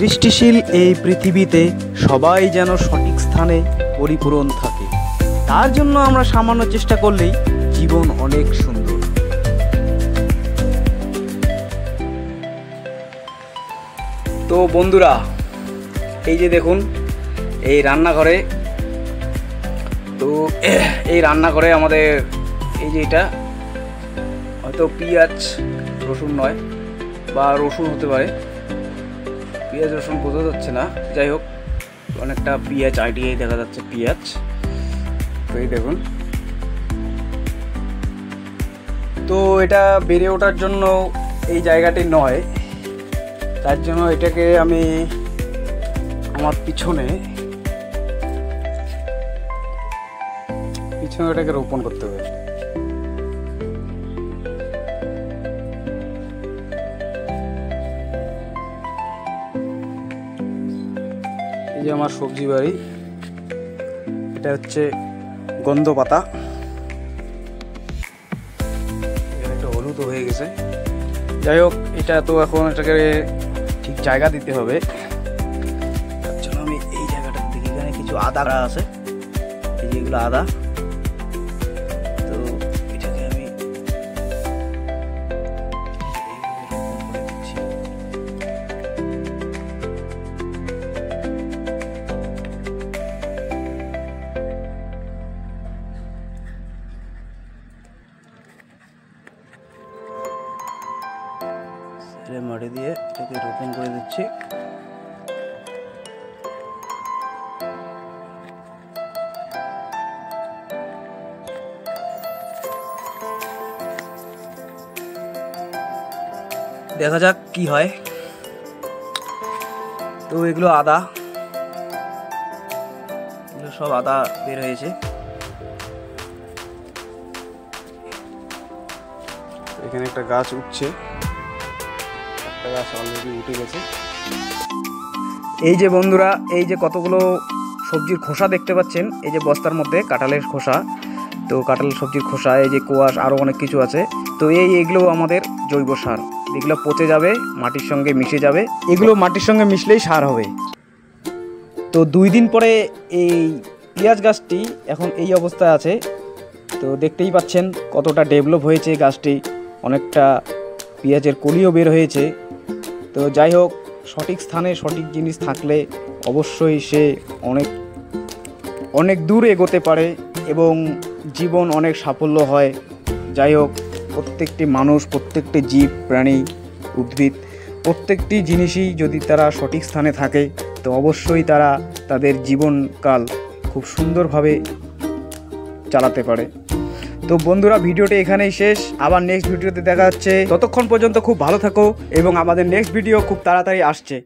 সৃষ্টিশীল এই পৃথিবীতে সবাই যেন সঠিক স্থানে পরিপূরণ থাকে, তার জন্য আমরা সামান্য চেষ্টা করলেই জীবন অনেক সুন্দর। তো বন্ধুরা, এই যে দেখুন এই রান্নাঘরে, তো এই রান্নাঘরে আমাদের এই যে এটা হয়তো পেঁয়াজ রসুন নয়, বা রসুন হতে পারে, পেঁয়াজ রসুন বোঝা যাচ্ছে না, যাই হোক অনেকটা পেঁয়াজ আইডিয়াই দেখা যাচ্ছে পেঁয়াজ। তো এই দেখুন, তো এটা বেড়ে ওঠার জন্য এই জায়গাটি নয়, তার জন্য এটাকে আমি আমার পিছনে এটাকে রোপণ করতে হবে। এই যে আমার সবজি বাড়ি, এটা হচ্ছে গন্ধ পাতা, একটা হলুদ হয়ে গেছে। যাই হোক, এটা তো এখন এটাকে ঠিক জায়গা দিতে হবে, তার জন্য আমি এই জায়গাটা দেখি, এখানে কিছু আদা আছে, এই যেগুলো আদা, তো এটাকে আমি মাটি দিয়ে এটাকে রোপণ করে দিচ্ছি। দেখা যাক কি হয়। তো এগুলো আদা, এগুলো সব আদা বের হয়েছে। এখানে একটা গাছ উঠছে, একটা গাছ অলরেডি উঠে গেছে। এই যে বন্ধুরা, এই যে কতগুলো সবজির খোসা দেখতে পাচ্ছেন, এই যে বস্তার মধ্যে কাঁঠালের খোসা, তো কাঁঠাল সবজির খোসা, এই যে কোয়াশ, আরও অনেক কিছু আছে। তো এইগুলো আমাদের জৈব সার, এগুলো পচে যাবে, মাটির সঙ্গে মিশে যাবে, এগুলো মাটির সঙ্গে মিশলেই সার হবে। তো 2 দিন পরে এই পেঁয়াজ গাছটি এখন এই অবস্থায় আছে। তো দেখতেই পাচ্ছেন কতটা ডেভেলপ হয়েছে গাছটি, অনেকটা পেঁয়াজের কলিও বের হয়েছে। তো যাই হোক, সঠিক স্থানে সঠিক জিনিস থাকলে অবশ্যই সে অনেক দূর এগোতে পারে এবং জীবন অনেক সাফল্য হয়। যাই হোক, প্রত্যেকটি মানুষ, প্রত্যেকটি জীব, প্রাণী, উদ্ভিদ, প্রত্যেকটি জিনিসই যদি তারা সঠিক স্থানে থাকে তো অবশ্যই তারা তাদের জীবনকাল খুব সুন্দরভাবে চালাতে পারে। তো বন্ধুরা, ভিডিওটি এখানেই শেষ, আবার নেক্সট ভিডিওতে দেখা হচ্ছে। ততক্ষণ পর্যন্ত খুব ভালো থাকো এবং আমাদের নেক্সট ভিডিও খুব তাড়াতাড়ি আসছে।